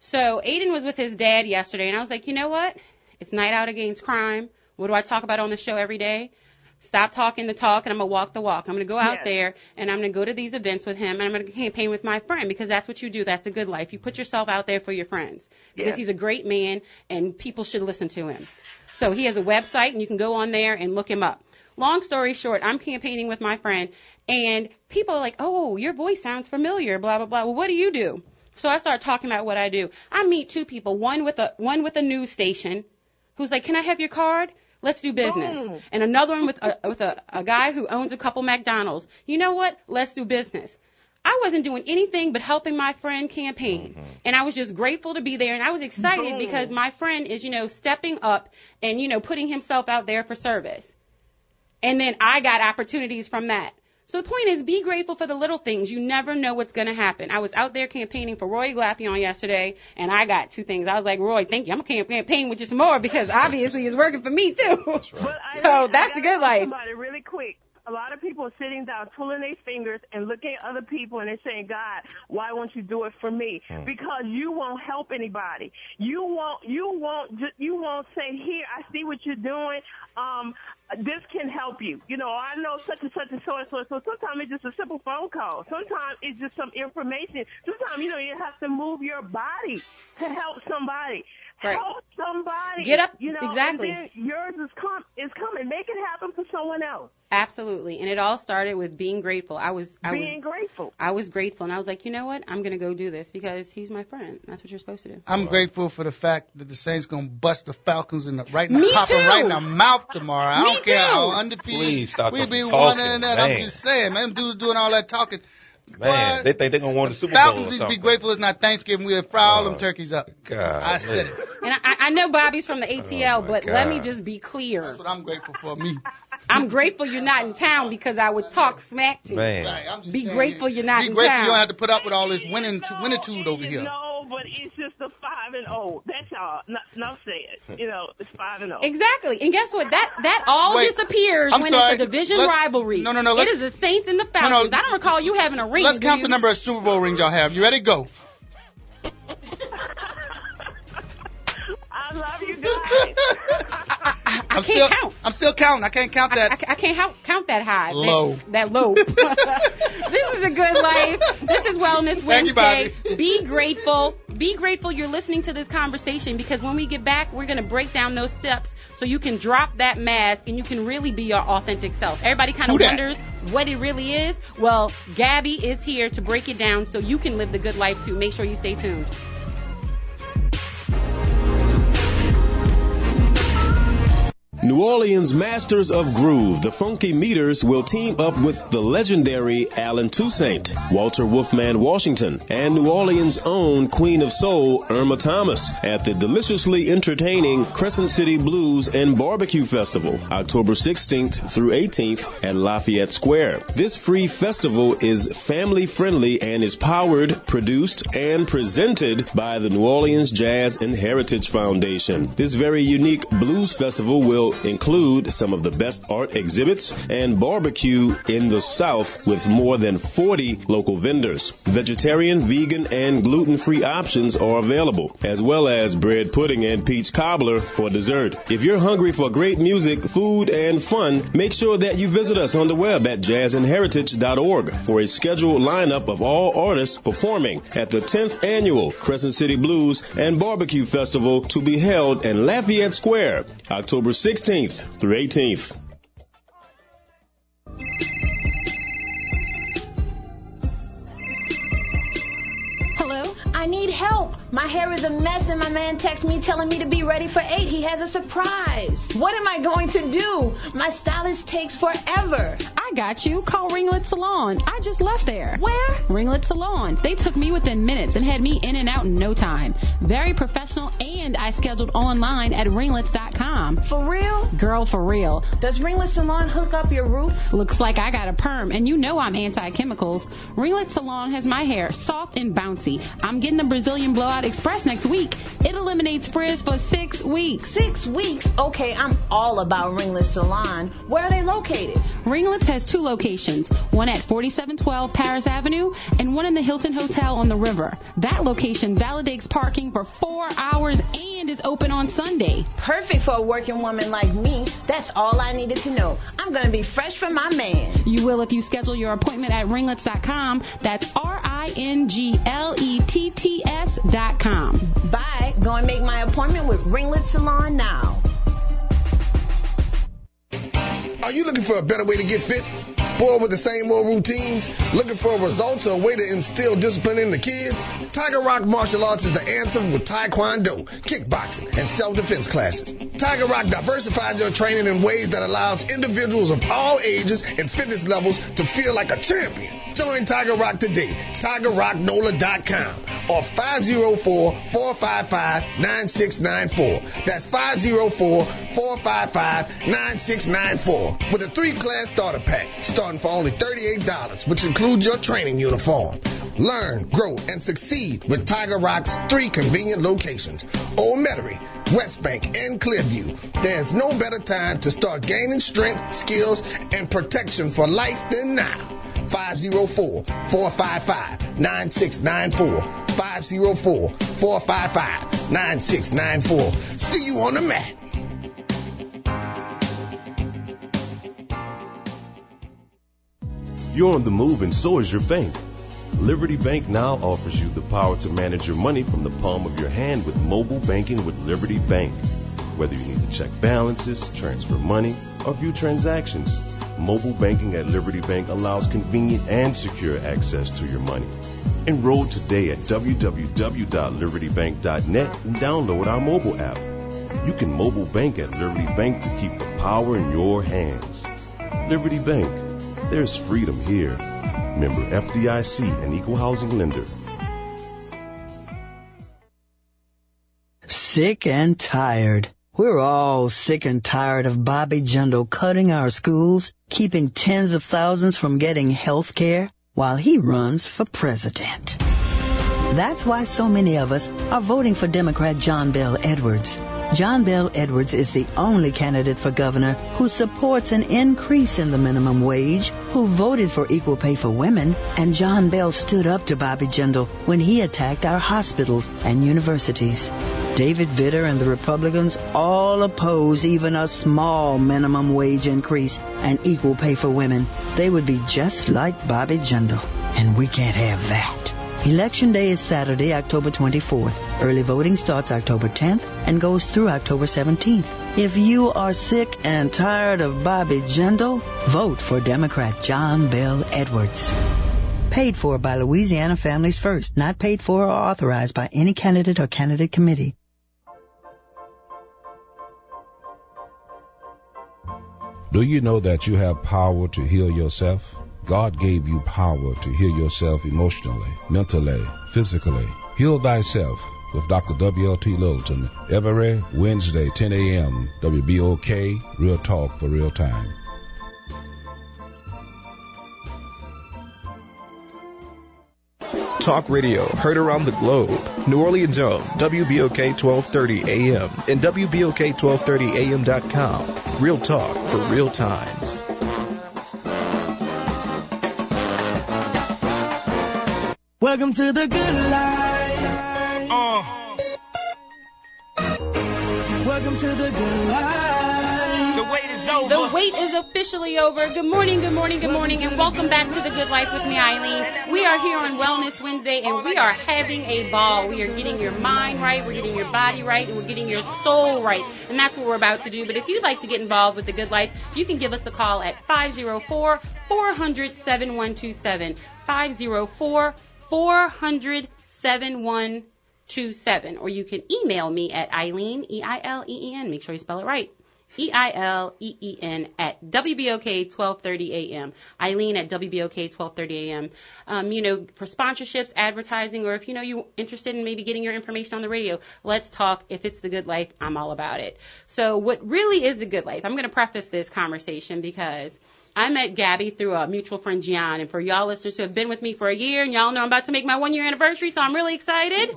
So Aiden was with his dad yesterday, and I was like, you know what? It's Night Out Against Crime. What do I talk about on the show every day? stop talking the talk, and I'm going to walk the walk. I'm going to go out Yes. there, and I'm going to go to these events with him, and I'm going to campaign with my friend, because that's what you do. That's the good life. You put yourself out there for your friends, because Yes. he's a great man, and people should listen to him. So he has a website, and you can go on there and look him up. Long story short, I'm campaigning with my friend, and people are like, oh, your voice sounds familiar, blah, blah, blah. Well, what do you do? So I start talking about what I do. I meet two people, one with a news station who's like, can I have your card? Let's do business. Boom. And another one with a guy who owns a couple McDonald's. You know what? Let's do business. I wasn't doing anything but helping my friend campaign. And I was just grateful to be there. And I was excited Boom. because my friend is, stepping up and, putting himself out there for service. And then I got opportunities from that. So the point is, be grateful for the little things. You never know what's going to happen. I was out there campaigning for Roy Glapion yesterday, and I got two things. I was like, Roy, thank you. I'm going to campaign with you some more, because obviously it's working for me, too. But So that's the good life. Somebody really quick. A lot of people are sitting down, twiddling their fingers, and looking at other people, and they're saying, God, why won't you do it for me? Because you won't help anybody. You won't say, here, I see what you're doing. This can help you. I know such and such and so and so. So sometimes it's just a simple phone call. Sometimes it's just some information. Sometimes, you have to move your body to help somebody. Right. Help somebody. Get up. Exactly. Exactly. And then yours is coming. Make it happen for someone else. Absolutely. And it all started with being grateful. I was grateful. I was grateful, and I was like, you know what? I'm going to go do this because he's my friend. That's what you're supposed to do. I'm grateful for the fact that the Saints going to bust the Falcons right in Me the pop too. them right in the mouth tomorrow. I don't care how undefeated Please stop we them be from one talking, and that. man. I'm just saying, man, them dudes doing all that talking. Man, What? they think they're going to win the Super Bowl or Falcons need to something. be grateful it's not Thanksgiving. We'll fry all them turkeys up. God, I said it. And I know Bobby's from the ATL, but let me God. just be clear. That's what I'm grateful for, me. I'm grateful you're not in town, because I would talk smack to you. Man. Right, I'm just Be saying, grateful you're not be in grateful town. you don't have to put up with all this winnitude over here. No, but it's just a 5-0. That's all. Enough said. It's 5-0. Exactly. And guess what? That all Wait, disappears I'm when sorry. it's a division Let's- rivalry. No, It let's- is the Saints and the Falcons. I don't recall you having a ring. Let's do count you? the number of Super Bowl rings y'all have. You ready? Go. I love you guys. I can't count. I'm still counting. I can't count that. I can't count that high. Low. That low. This is a good life. This is Wellness Thank you, Wednesday. Bobby. Be grateful. Be grateful you're listening to this conversation, because when we get back, we're going to break down those steps so you can drop that mask and you can really be your authentic self. Everybody kind of Who dat? wonders what it really is. Well, Gabby is here to break it down so you can live the good life too. Make sure you stay tuned. New Orleans Masters of Groove, the Funky Meters, will team up with the legendary Alan Toussaint, Walter Wolfman Washington, and New Orleans' own Queen of Soul, Irma Thomas, at the deliciously entertaining Crescent City Blues and Barbecue Festival, October 16th through 18th at Lafayette Square. This free festival is family-friendly and is powered, produced, and presented by the New Orleans Jazz and Heritage Foundation. This very unique blues festival will include some of the best art exhibits and barbecue in the South with more than 40 local vendors. Vegetarian, vegan, and gluten-free options are available, as well as bread pudding and peach cobbler for dessert. If you're hungry for great music, food, and fun, make sure that you visit us on the web at jazzandheritage.org for a scheduled lineup of all artists performing at the 10th Annual Crescent City Blues and Barbecue Festival to be held in Lafayette Square, October 16th through 18th. Hello? I need help. My hair is a mess, and my man texts me telling me to be ready for 8. He has a surprise. What am I going to do? My stylist takes forever. I got you. Call Ringlet Salon. I just left there. Where? Ringlet Salon. They took me within minutes and had me in and out in no time. Very professional, and I scheduled online at ringlets.com. For real? Girl, for real. Does Ringlet Salon hook up your roof? Looks like I got a perm, and you know I'm anti-chemicals. Ringlet Salon has my hair soft and bouncy. I'm getting the Brazilian Blowout Express next week. It eliminates frizz for 6 weeks. 6 weeks? Okay, I'm all about Ringlet Salon. Where are they located? Ringlets has has 2 locations, one at 4712 Paris Avenue and one in the Hilton Hotel on the river. That location validates parking for 4 hours and is open on Sunday. Perfect for a working woman like me. That's all I needed to know. I'm going to be fresh from my man. You will if you schedule your appointment at ringlets.com. That's RINGLETTS.com. Bye. Go and make my appointment with Ringlet Salon now. Are you looking for a better way to get fit? Bored with the same old routines? Looking for results or a way to instill discipline in the kids? Tiger Rock Martial Arts is the answer with Taekwondo, kickboxing, and self-defense classes. Tiger Rock diversifies your training in ways that allows individuals of all ages and fitness levels to feel like a champion. Join Tiger Rock today. TigerRockNola.com or 504-455-9694. That's 504-455-9694 with a 3-class starter pack starting for only $38, which includes your training uniform. Learn, grow, and succeed with Tiger Rock's 3 convenient locations: Old Metairie, West Bank, and Clearview. There's no better time to start gaining strength, skills, and protection for life than now. 504-455-9694. 504-455-9694. See you on the mat. You're on the move and so is your bank. Liberty Bank now offers you the power to manage your money from the palm of your hand with mobile banking with Liberty Bank. Whether you need to check balances, transfer money, or view transactions, mobile banking at Liberty Bank allows convenient and secure access to your money. Enroll today at www.libertybank.net and download our mobile app. You can mobile bank at Liberty Bank to keep the power in your hands. Liberty Bank. There's freedom here. Member FDIC, an equal housing lender. Sick and tired. We're all sick and tired of Bobby Jindal cutting our schools, keeping tens of thousands from getting health care while he runs for president. That's why so many of us are voting for Democrat John Bel Edwards. John Bel Edwards is the only candidate for governor who supports an increase in the minimum wage, who voted for equal pay for women, and John Bel stood up to Bobby Jindal when he attacked our hospitals and universities. David Vitter and the Republicans all oppose even a small minimum wage increase and equal pay for women. They would be just like Bobby Jindal, and we can't have that. Election Day is Saturday, October 24th. Early voting starts October 10th and goes through October 17th. If you are sick and tired of Bobby Jindal, vote for Democrat John Bel Edwards. Paid for by Louisiana Families First, not paid for or authorized by any candidate or candidate committee. Do you know that you have power to heal yourself? God gave you power to heal yourself emotionally, mentally, physically. Heal thyself with Dr. W.L.T. Littleton every Wednesday, 10 a.m. WBOK, Real Talk for Real Time. Talk radio heard around the globe. New Orleans own WBOK 1230 AM and WBOK1230AM.com. Real talk for real times. Welcome to the good life. Welcome to the good life. The wait is over. The wait is officially over. Good morning, good morning, good morning, and welcome back to the Good Life with me, Eileen. We are here on Wellness Wednesday, and we are having a ball. We are getting your mind right, we're getting your body right, and we're getting your soul right, and that's what we're about to do. But if you'd like to get involved with the Good Life, you can give us a call at 504-400-7127. 504-400-7127, or you can email me at Eileen, E-I-L-E-E-N, make sure you spell it right, E-I-L-E-E-N at WBOK1230am, Eileen at WBOK1230am. For sponsorships, advertising, or if you're interested in maybe getting your information on the radio, let's talk. If it's the good life, I'm all about it. So what really is the good life? I'm going to preface this conversation because I met Gabby through a mutual friend, Gian, and for y'all listeners who have been with me for a year, and y'all know I'm about to make my 1-year anniversary, so I'm really excited.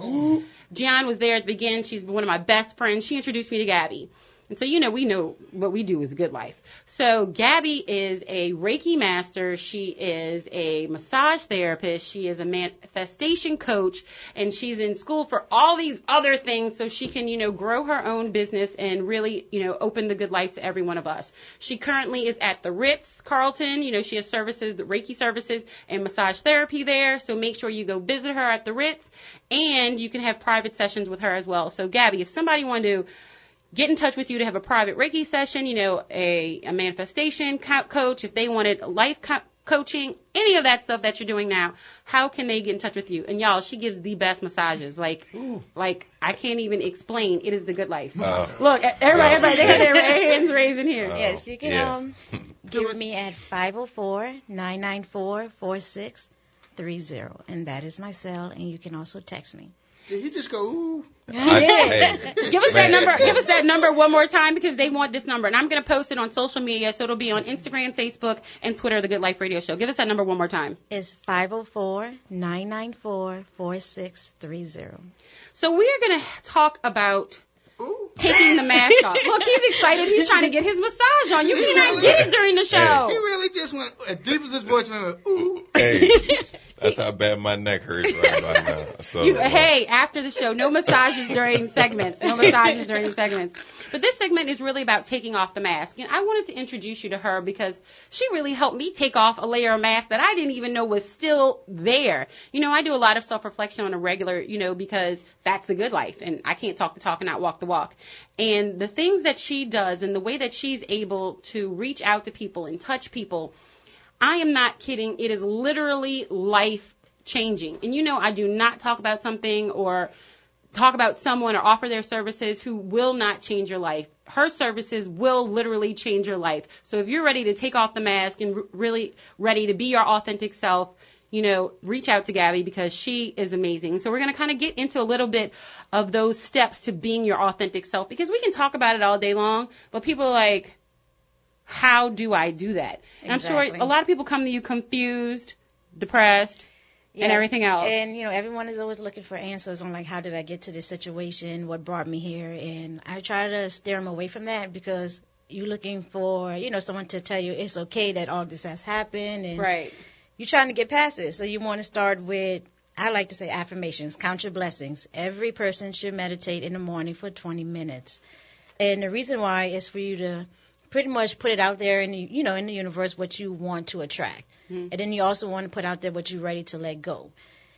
Gian was there at the beginning. She's one of my best friends. She introduced me to Gabby. And so, we know what we do is Good Life. So Gabby is a Reiki master. She is a massage therapist. She is a manifestation coach. And she's in school for all these other things so she can, grow her own business and really, open the good life to every one of us. She currently is at the Ritz-Carlton. She has services, the Reiki services and massage therapy there. So make sure you go visit her at the Ritz. And you can have private sessions with her as well. So Gabby, if somebody wanted to get in touch with you to have a private Reiki session, a manifestation coach, if they wanted life coaching, any of that stuff that you're doing now, how can they get in touch with you? And y'all, she gives the best massages. Like I can't even explain. It is the good life. Look, everybody, they have their hands raised in here. Yes, you can give me at 504-994-4630, and that is my cell, and you can also text me. Did he just go, ooh? Give us that number. Give us that number one more time because they want this number. And I'm going to post it on social media, so it'll be on Instagram, Facebook, and Twitter, The Good Life Radio Show. Give us that number one more time. It's 504-994-4630. So we are going to talk about taking the mask off. Look, he's excited. He's trying to get his massage on. You cannot get it during the show. He really just went, as deep as his voice went, ooh. Hey, that's how bad my neck hurts right now. So, after the show, no massages during segments. No massages during segments. But this segment is really about taking off the mask. And I wanted to introduce you to her because she really helped me take off a layer of mask that I didn't even know was still there. I do a lot of self-reflection on a regular, because that's the good life. And I can't talk the talk and not walk the walk. And the things that she does and the way that she's able to reach out to people and touch people, I am not kidding. It is literally life-changing. And I do not talk about something or talk about someone or offer their services who will not change your life. Her services will literally change your life. So if you're ready to take off the mask and really ready to be your authentic self, reach out to Gabby because she is amazing. So we're going to kind of get into a little bit of those steps to being your authentic self because we can talk about it all day long, but people are like, how do I do that? And Exactly. I'm sure a lot of people come to you confused, depressed, and everything else. And, everyone is always looking for answers on, how did I get to this situation? What brought me here? And I try to steer them away from that because you're looking for, someone to tell you it's okay that all this has happened. And right. You're trying to get past it. So you want to start with, I like to say affirmations, count your blessings. Every person should meditate in the morning for 20 minutes. And the reason why is for you to pretty much put it out there in the, in the universe what you want to attract. Mm-hmm. And then you also want to put out there what you're ready to let go.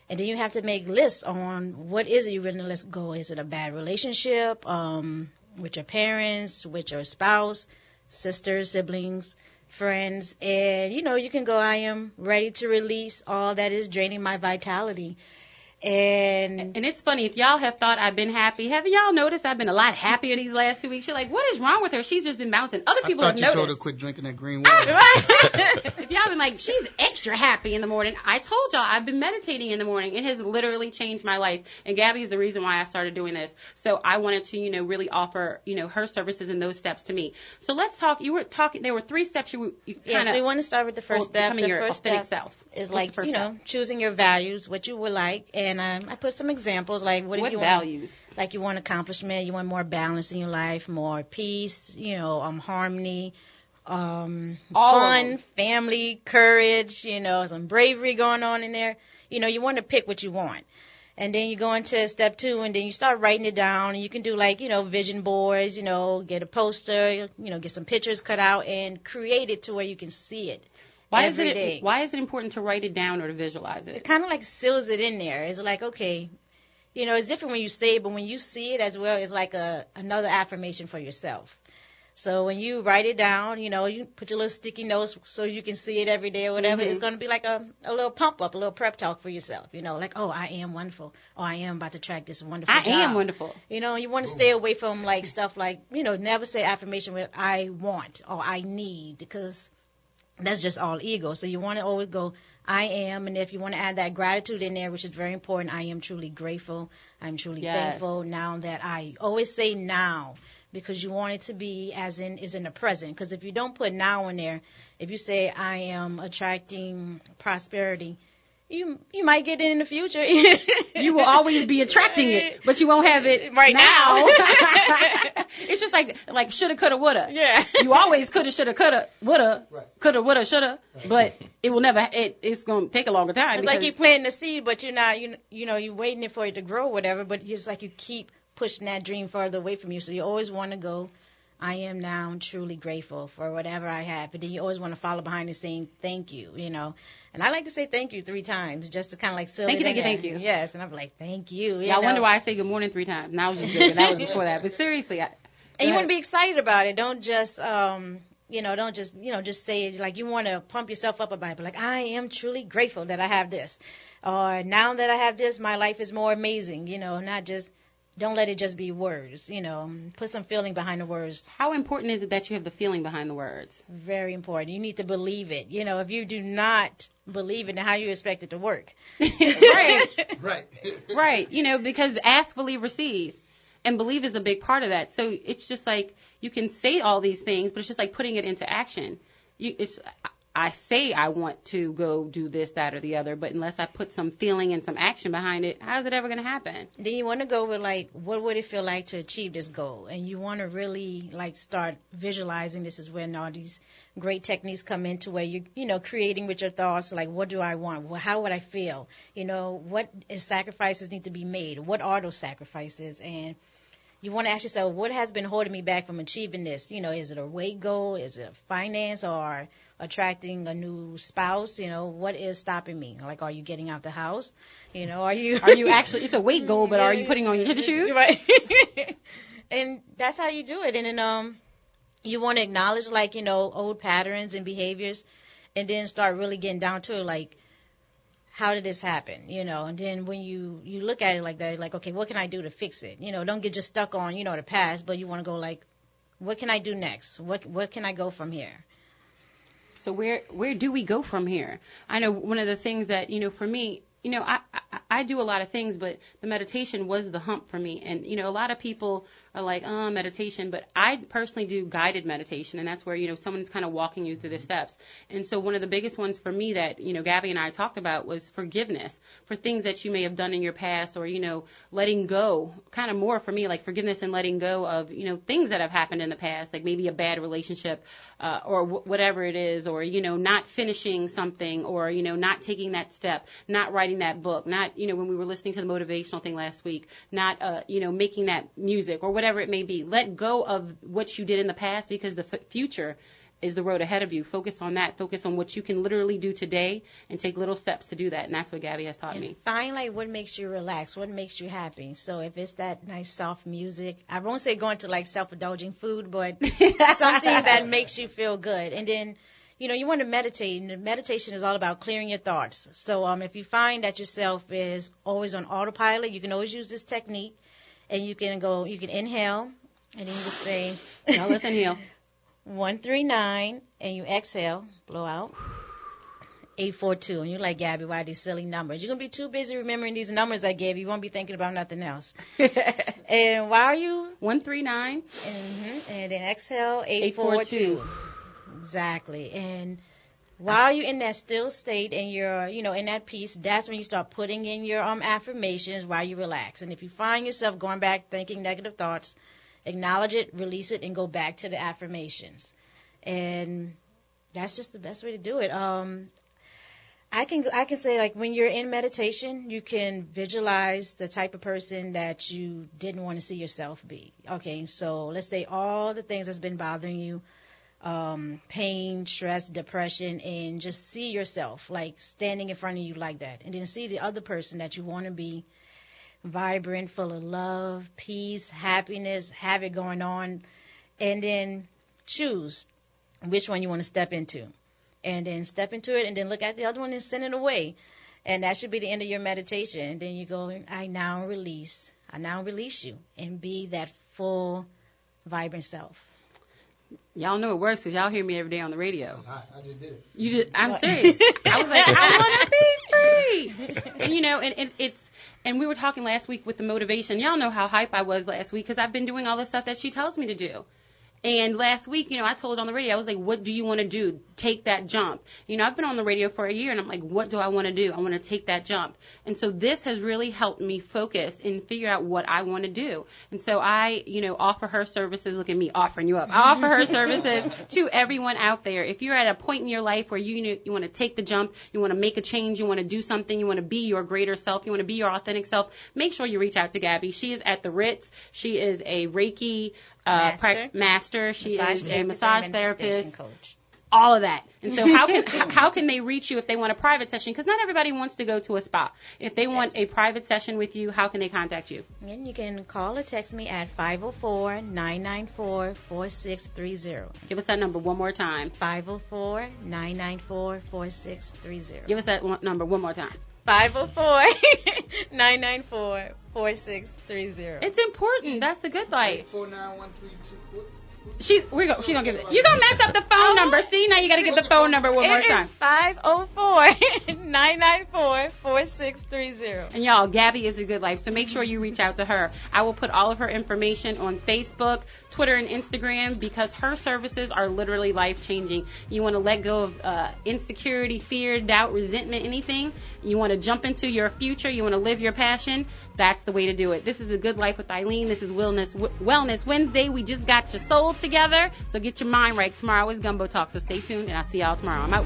And then you have to make lists on what is it you're ready to let go. Is it a bad relationship with your parents, with your spouse, sisters, siblings, friends? And, you can go, I am ready to release all that is draining my vitality. And it's funny, if y'all have thought I've been happy, have y'all noticed I've been a lot happier these last 2 weeks? You're like, what is wrong with her? She's just been bouncing. Other people have noticed. I thought you told her to quit drinking that green water. If y'all been like, she's extra happy in the morning, I told y'all I've been meditating in the morning. It has literally changed my life. And Gabby is the reason why I started doing this. So I wanted to, really offer, her services and those steps to me. So let's talk. You were talking, there were 3 steps you kind of. So we want to start with the first step. Becoming your first authentic step self. Is choosing your values, what you would like. And I put some examples like what do you values? Like you want accomplishment, you want more balance in your life, more peace, harmony, fun, family, courage, some bravery going on in there. You want to pick what you want. And then you go into step 2 and then you start writing it down and you can do vision boards, get a poster, get some pictures cut out and create it to where you can see it. Why is it important to write it down or to visualize it? It kind of seals it in there. It's like, okay, it's different when you say it, but when you see it as well, it's like another affirmation for yourself. So when you write it down, you put your little sticky notes so you can see it every day or whatever. Mm-hmm. It's going to be like a little pump up, a little prep talk for yourself. Like, oh, I am wonderful. Oh, I am about to track this wonderful job. I am wonderful. You want to stay away from stuff never say affirmation with I want or I need because that's just all ego. So you want to always go, I am, and if you want to add that gratitude in there, which is very important, I am truly grateful. I'm truly thankful now that I always say now because you want it to be as in is in the present. Because if you don't put now in there, if you say I am attracting prosperity, you might get it in the future. You will always be attracting it, but you won't have it right now. It's just like shoulda, coulda, woulda. Yeah. You always coulda, shoulda, coulda, woulda, coulda, woulda, shoulda, but it will never. It's gonna take a longer time. It's like you planting the seed, but you're not. You're waiting for it to grow, whatever. But it's like you keep pushing that dream farther away from you. So you always want to go. I am now truly grateful for whatever I have. But then you always want to follow behind and saying thank you, And I like to say thank you 3 times just to kind of like seal thank it you, in thank there. you. Yes, and I'm like, thank you. I wonder why I say good morning 3 times. And I was just joking. That was before that. But seriously, and you want to be excited about it. Don't just, don't just say it. Like you want to pump yourself up about it. But like, I am truly grateful that I have this. Or now that I have this, my life is more amazing. Not just. Don't let it just be words, Put some feeling behind the words. How important is it that you have the feeling behind the words? Very important. You need to believe it. If you do not believe it, then how you expect it to work? Right. Right. Because ask, believe, receive. And believe is a big part of that. So it's just like you can say all these things, but it's just like putting it into action. I say I want to go do this, that, or the other, but unless I put some feeling and some action behind it, how is it ever going to happen? Then you want to go with, like, what would it feel like to achieve this goal? And you want to really, like, start visualizing. This is when all these great techniques come into where you're, creating with your thoughts, like, what do I want? Well, how would I feel? What sacrifices need to be made? What are those sacrifices? And you want to ask yourself, what has been holding me back from achieving this? Is it a weight goal? Is it finance or attracting a new spouse? What is stopping me? Like, are you getting out the house? Are you actually, it's a weight goal, but are you putting on your tennis shoes? Right. And that's how you do it. And then, you want to acknowledge, like, old patterns and behaviors and then start really getting down to it, like, how did this happen? And then when you look at it like that, like, okay, what can I do to fix it? Don't get just stuck on, the past, but you want to go like, what can I do next? What can I go from here? So where do we go from here? I know one of the things that, for me, I do a lot of things, but the meditation was the hump for me. And, a lot of people are like, meditation, but I personally do guided meditation, and that's where, someone's kind of walking you through the steps. And so one of the biggest ones for me that, Gabby and I talked about was forgiveness for things that you may have done in your past, or, letting go, kind of more for me, like forgiveness and letting go of, things that have happened in the past, like maybe a bad relationship, or whatever it is, or, not finishing something, or, not taking that step, not writing that book, not, when we were listening to the motivational thing last week, not, making that music or whatever it may be. Let go of what you did in the past, because the future is the road ahead of you. Focus on that. Focus on what you can literally do today and take little steps to do that. And that's what Gabby has taught me. Find like what makes you relax, what makes you happy. So if it's that nice soft music, I won't say going to like self-indulging food, but something that makes you feel good. And then, you want to meditate, and meditation is all about clearing your thoughts. So if you find that yourself is always on autopilot, you can always use this technique, and you can inhale, and then you just say, now let's inhale. 139, and you exhale, blow out. 842, and you're like, Gabby, why are these silly numbers? You're going to be too busy remembering these numbers I gave you. You won't be thinking about nothing else. And why are you? 139. And then exhale, 842. Exactly. And while you're in that still state and you're, in that peace, that's when you start putting in your affirmations while you relax. And if you find yourself going back thinking negative thoughts, acknowledge it, release it, and go back to the affirmations. And that's just the best way to do it. I can say, like, when you're in meditation, you can visualize the type of person that you didn't want to see yourself be. Okay, so let's say all the things that's been bothering you, pain, stress, depression, and just see yourself like standing in front of you like that. And then see the other person that you want to be, vibrant, full of love, peace, happiness, have it going on. And then choose which one you want to step into. And then step into it, and then look at the other one and send it away. And that should be the end of your meditation. And then you go, I now release you, and be that full, vibrant self. Y'all know it works because y'all hear me every day on the radio. I just did it. I'm serious. I was like, I want to be free. And we were talking last week with the motivation. Y'all know how hype I was last week because I've been doing all the stuff that she tells me to do. And last week, I told on the radio, I was like, what do you want to do? Take that jump. I've been on the radio for a year, and I'm like, what do I want to do? I want to take that jump. And so this has really helped me focus and figure out what I want to do. And so I, offer her services. Look at me offering you up. I offer her services to everyone out there. If you're at a point in your life where you want to take the jump, you want to make a change, you want to do something, you want to be your greater self, you want to be your authentic self, make sure you reach out to Gabby. She is at the Ritz. She is a Reiki master. She is a massage therapist. Coach. All of that. And so how can they reach you if they want a private session? Because not everybody wants to go to a spa. If they want a private session with you, how can they contact you? And you can call or text me at 504-994-4630. Give us that number one more time. 504-994-4630. Give us that number one more time. 504-994-4630. It's important. That's the good life. 49132. She's gonna give it. You gonna mess up the phone number. See, now you gotta get the phone number one more time. It is 504-994-4630. And y'all, Gabby is a good life, so make sure you reach out to her. I will put all of her information on Facebook, Twitter, and Instagram because her services are literally life-changing. You want to let go of insecurity, fear, doubt, resentment, anything. You want to jump into your future. You want to live your passion. That's the way to do it. This is A Good Life with Eileen. This is Wellness Wednesday. We just got your soul together, so get your mind right. Tomorrow is Gumbo Talk, so stay tuned, and I'll see y'all tomorrow. I'm out.